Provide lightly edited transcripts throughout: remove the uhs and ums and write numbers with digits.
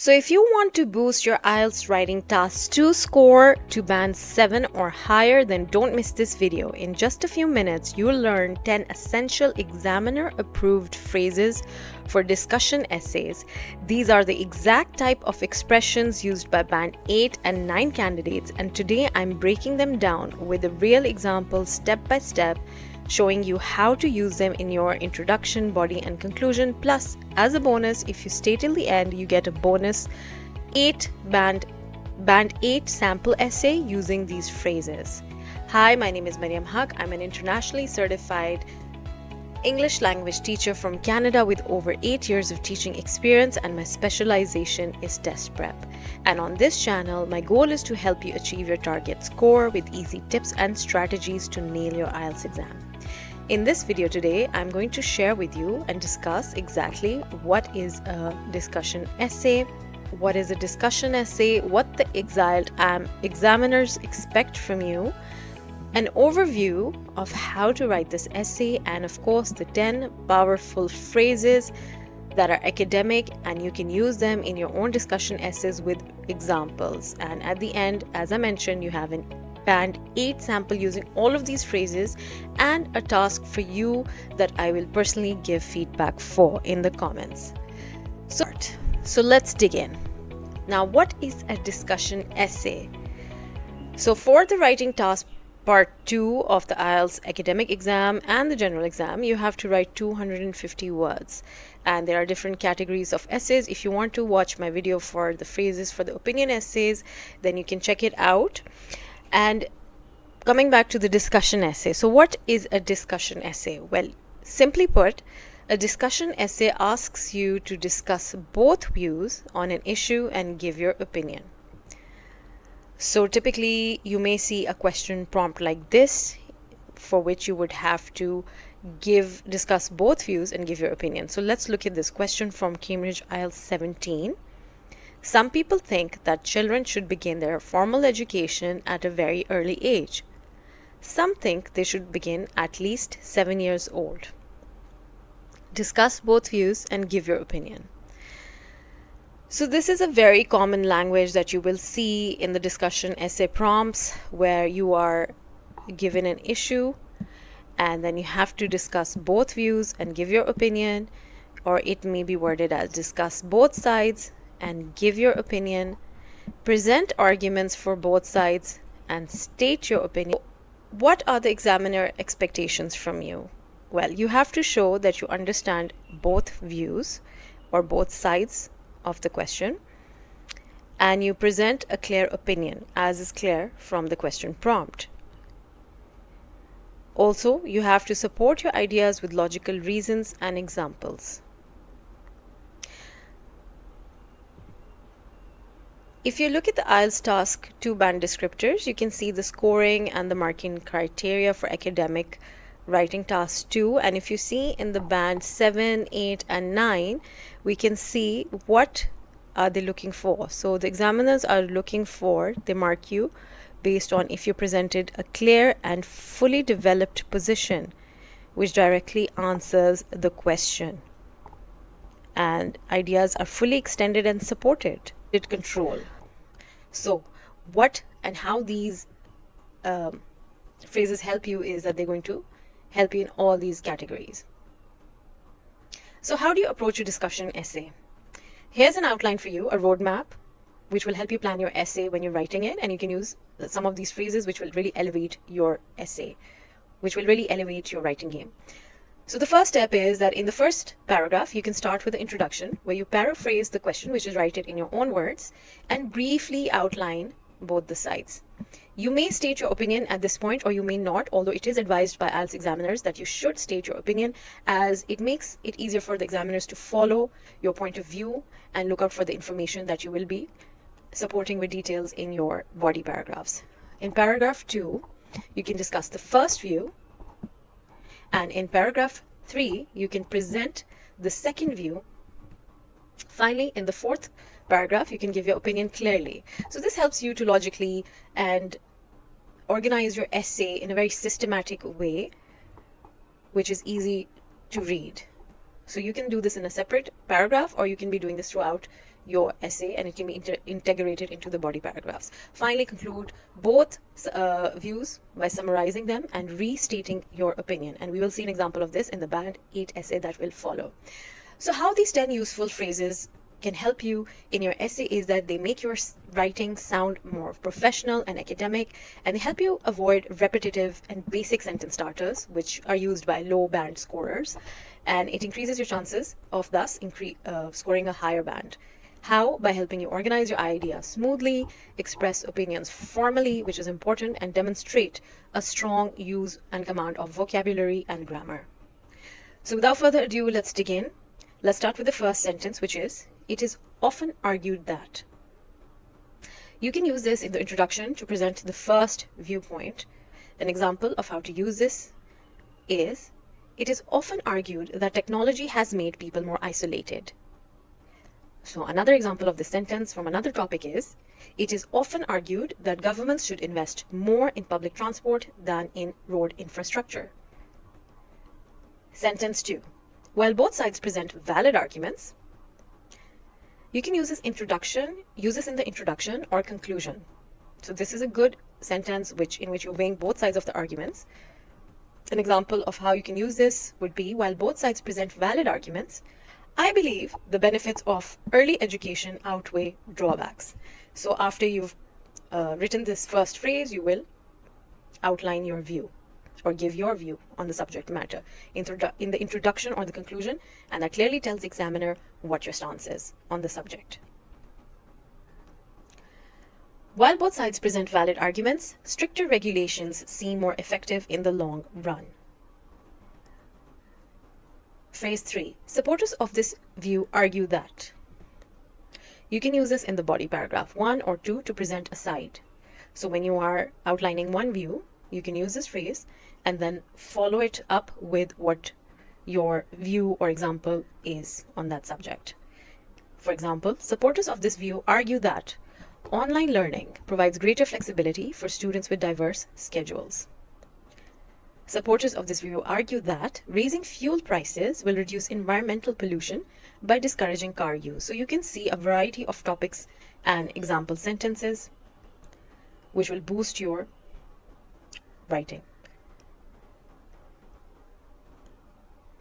So if you want to boost your IELTS writing task to score to band 7 or higher, then don't miss this video. In just a few minutes, you'll learn 10 essential examiner-approved phrases for discussion essays. These are the exact type of expressions used by band 8 and 9 candidates, and today I'm breaking them down with a real example step by step, showing you how to use them in your introduction, body and conclusion. Plus, as a bonus, if you stay till the end, you get a bonus band 8 sample essay using these phrases. Hi, my name is Mariam Haq. I'm an internationally certified English language teacher from Canada with over 8 years of teaching experience, and my specialization is test prep. And on this channel, my goal is to help you achieve your target score with easy tips and strategies to nail your IELTS exam. In this video today, I'm going to share with you and discuss exactly what is a discussion essay, what is a discussion essay, what the examiners expect from you, an overview of how to write this essay, and of course the 10 powerful phrases that are academic and you can use them in your own discussion essays with examples. And at the end, as I mentioned, you have an band 8 sample using all of these phrases and a task for you that I will personally give feedback for in the comments. So let's dig in. Now, what is a discussion essay? So for the writing task part 2 of the IELTS academic exam and the general exam, you have to write 250 words, and there are different categories of essays. If you want to watch my video for the phrases for the opinion essays, then you can check it out. And coming back to the discussion essay, so what is a discussion essay? Well, simply put, a discussion essay asks you to discuss both views on an issue and give your opinion. So typically you may see a question prompt like this, for which you would have to discuss both views and give your opinion. So let's look at this question from Cambridge IELTS 17. Some people think that children should begin their formal education at a very early age. Some think they should begin at least 7 years old. Discuss both views and give your opinion. So this is a very common language that you will see in the discussion essay prompts, where you are given an issue and then you have to discuss both views and give your opinion, or it may be worded as discuss both sides and give your opinion, present arguments for both sides and state your opinion. What are the examiner expectations from you? Well, you have to show that you understand both views or both sides of the question, and you present a clear opinion, as is clear from the question prompt. Also, you have to support your ideas with logical reasons and examples. If you look at the IELTS Task 2 band descriptors, you can see the scoring and the marking criteria for academic writing task 2, and if you see in the band 7, 8 and 9, we can see what are they looking for. So the examiners are looking for, they mark you based on if you presented a clear and fully developed position which directly answers the question, and ideas are fully extended and supported. Control. So what and how these phrases help you is that they're going to help you in all these categories. So how do you approach a discussion essay? Here's an outline for you, a roadmap, which will help you plan your essay when you're writing it, and you can use some of these phrases which will really elevate your essay, which will really elevate your writing game. So the first step is that in the first paragraph, you can start with the introduction, where you paraphrase the question, which is write it in your own words, and briefly outline both the sides. You may state your opinion at this point, or you may not, although it is advised by IELTS examiners that you should state your opinion, as it makes it easier for the examiners to follow your point of view and look out for the information that you will be supporting with details in your body paragraphs. In paragraph 2, you can discuss the first view, and in paragraph 3, you can present the second view. Finally, in the fourth paragraph, you can give your opinion clearly. So this helps you to logically and organize your essay in a very systematic way, which is easy to read. So you can do this in a separate paragraph, or you can be doing this throughout your essay, and it can be integrated into the body paragraphs. Finally, conclude both views by summarizing them and restating your opinion. And we will see an example of this in the Band 8 essay that will follow. So how these 10 useful phrases can help you in your essay is that they make your writing sound more professional and academic, and they help you avoid repetitive and basic sentence starters, which are used by low band scorers, and it increases your chances of thus scoring a higher band. How? By helping you organize your ideas smoothly, express opinions formally, which is important, and demonstrate a strong use and command of vocabulary and grammar. So without further ado, let's dig in. Let's start with the first sentence, which is, it is often argued that. You can use this in the introduction to present the first viewpoint. An example of how to use this is, it is often argued that technology has made people more isolated. So another example of this sentence from another topic is, it is often argued that governments should invest more in public transport than in road infrastructure. Sentence 2. While both sides present valid arguments, you can use this in the introduction or conclusion. So this is a good sentence in which you're weighing both sides of the arguments. An example of how you can use this would be, while both sides present valid arguments, I believe the benefits of early education outweigh drawbacks. So after you've written this first phrase, you will outline your view or give your view on the subject matter in the introduction or the conclusion, and that clearly tells the examiner what your stance is on the subject. While both sides present valid arguments, stricter regulations seem more effective in the long run. Phrase 3. Supporters of this view argue that. You can use this in the body paragraph 1 or 2 to present a side. So when you are outlining one view, you can use this phrase and then follow it up with what your view or example is on that subject. For example, supporters of this view argue that online learning provides greater flexibility for students with diverse schedules. Supporters of this view argue that raising fuel prices will reduce environmental pollution by discouraging car use. So you can see a variety of topics and example sentences which will boost your writing.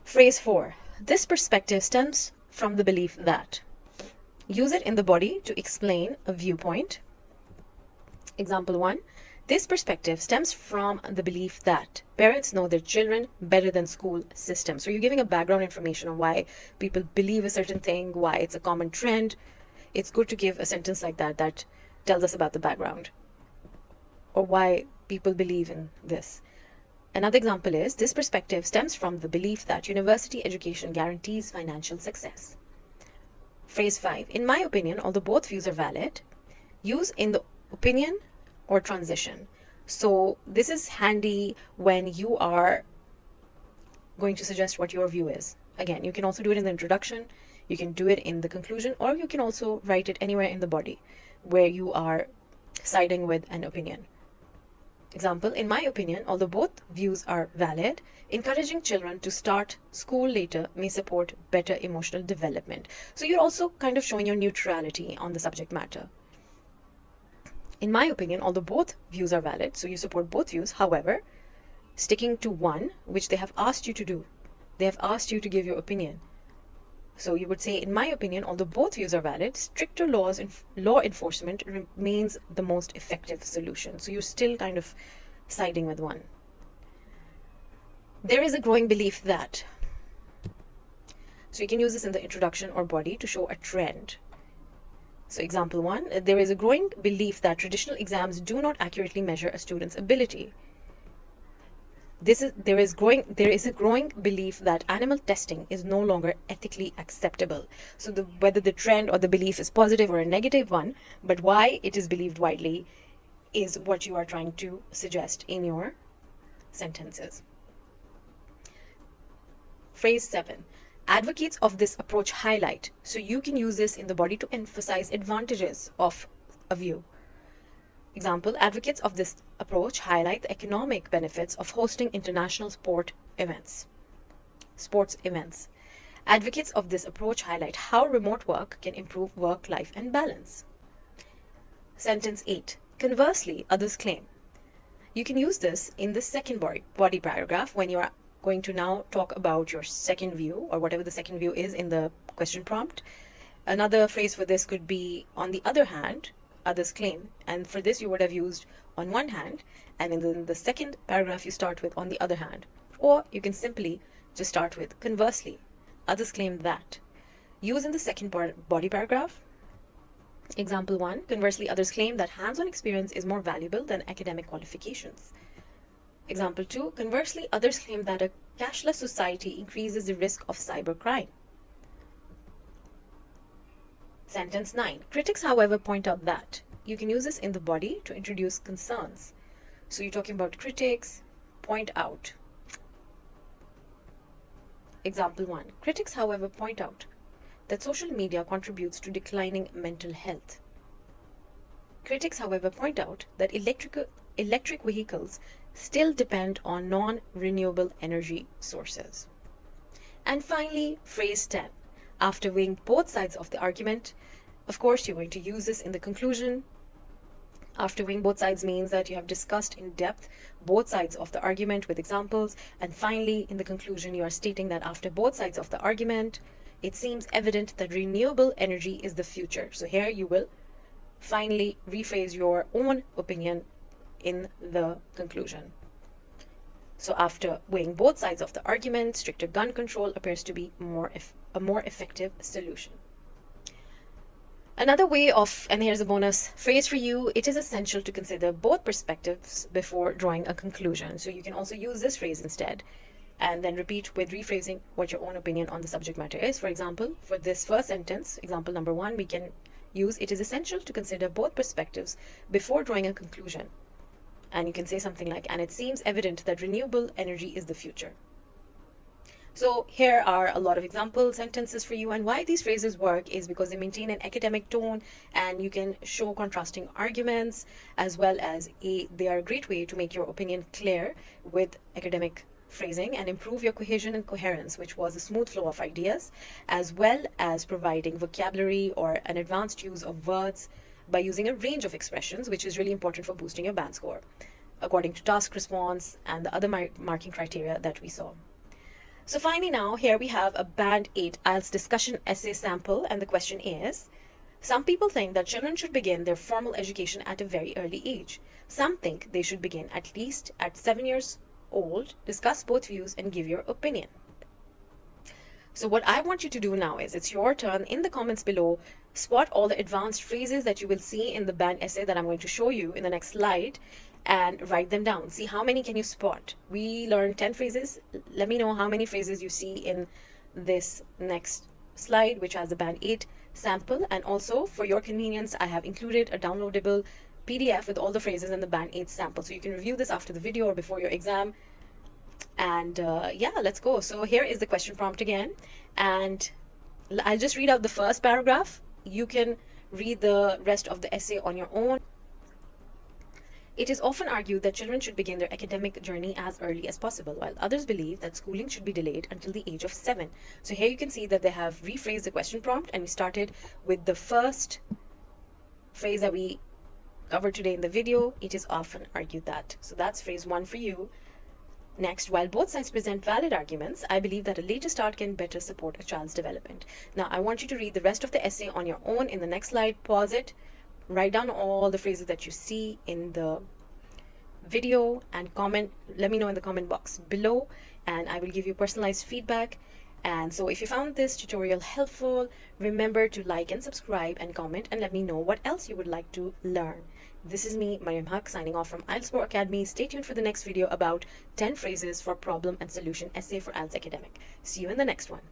Phrase 4. This perspective stems from the belief that. Use it in the body to explain a viewpoint. Example 1. This perspective stems from the belief that parents know their children better than school systems. So you're giving a background information on why people believe a certain thing, why it's a common trend. It's good to give a sentence like that that tells us about the background or why people believe in this. Another example is, this perspective stems from the belief that university education guarantees financial success. Phrase 5. In my opinion, although both views are valid, use in the opinion or transition. So this is handy when you are going to suggest what your view is. Again, you can also do it in the introduction, you can do it in the conclusion, or you can also write it anywhere in the body where you are siding with an opinion. Example, in my opinion, although both views are valid, encouraging children to start school later may support better emotional development. So you're also kind of showing your neutrality on the subject matter. In my opinion, although both views are valid, so you support both views, however, sticking to one, which they have asked you to do. They have asked you to give your opinion. So you would say, in my opinion, although both views are valid, stricter law enforcement remains the most effective solution. So you're still kind of siding with one. There is a growing belief that. So you can use this in the introduction or body to show a trend. So example 1, there is a growing belief that traditional exams do not accurately measure a student's ability. There is a growing belief that animal testing is no longer ethically acceptable. So whether the trend or the belief is positive or a negative one, but why it is believed widely is what you are trying to suggest in your sentences. Phrase 7. Advocates of this approach highlight. So you can use this in the body to emphasize advantages of a view. Example, advocates of this approach highlight the economic benefits of hosting international sports events. Advocates of this approach highlight how remote work can improve work-life and balance. Sentence 8. Conversely, others claim. You can use this in the second body paragraph when you are going to now talk about your second view, or whatever the second view is in the question prompt. Another phrase for this could be, on the other hand, others claim. And for this, you would have used on one hand, and in the second paragraph, you start with on the other hand. Or you can simply just start with conversely, others claim that. Use in the second body paragraph. Example 1. Conversely, others claim that hands-on experience is more valuable than academic qualifications. Example 2. Conversely, others claim that a cashless society increases the risk of cybercrime. Sentence 9. Critics, however, point out that. You can use this in the body to introduce concerns. So you're talking about critics, point out. Example 1. Critics, however, point out that social media contributes to declining mental health. Critics, however, point out that electric vehicles still depend on non-renewable energy sources. And finally, phrase 10. After weighing both sides of the argument, of course, you're going to use this in the conclusion. After weighing both sides means that you have discussed in depth both sides of the argument with examples. And finally, in the conclusion, you are stating that after both sides of the argument, it seems evident that renewable energy is the future. So here you will finally rephrase your own opinion in the conclusion. So after weighing both sides of the argument, stricter gun control appears to be a more effective solution. Another way of, and here's a bonus phrase for you, it is essential to consider both perspectives before drawing a conclusion. So you can also use this phrase instead, and then repeat with rephrasing what your own opinion on the subject matter is. For example, for this first sentence, example number 1, we can use, it is essential to consider both perspectives before drawing a conclusion. And you can say something like, and it seems evident that renewable energy is the future. So here are a lot of example sentences for you, and why these phrases work is because they maintain an academic tone and you can show contrasting arguments, as well as they are a great way to make your opinion clear with academic phrasing and improve your cohesion and coherence, which was a smooth flow of ideas, as well as providing vocabulary or an advanced use of words by using a range of expressions, which is really important for boosting your band score, according to task response and the other marking criteria that we saw. So finally now, here we have a Band 8 IELTS Discussion Essay sample, and the question is, some people think that children should begin their formal education at a very early age. Some think they should begin at least at 7 years old. Discuss both views and give your opinion. So what I want you to do now is, it's your turn. In the comments below, spot all the advanced phrases that you will see in the band essay that I'm going to show you in the next slide, and write them down. See how many can you spot. We learned 10 phrases. Let me know how many phrases you see in this next slide, which has the Band 8 sample. And also, for your convenience, I have included a downloadable PDF with all the phrases in the Band 8 sample. So you can review this after the video or before your exam. And yeah, let's go. So here is the question prompt again. And I'll just read out the first paragraph. You can read the rest of the essay on your own. It is often argued that children should begin their academic journey as early as possible, while others believe that schooling should be delayed until the age of 7. So here you can see that they have rephrased the question prompt, and we started with the first phrase that we covered today in the video. It is often argued that. So that's phrase 1 for you. Next, while both sides present valid arguments, I believe that a later start can better support a child's development. Now, I want you to read the rest of the essay on your own. In the next slide, pause it. Write down all the phrases that you see in the video and comment. Let me know in the comment box below, and I will give you personalized feedback. And so if you found this tutorial helpful, remember to like and subscribe and comment, and let me know what else you would like to learn. This is me, Mariam Haq, signing off from IELTS Pro Academy. Stay tuned for the next video about 10 phrases for problem and solution essay for IELTS Academic. See you in the next one.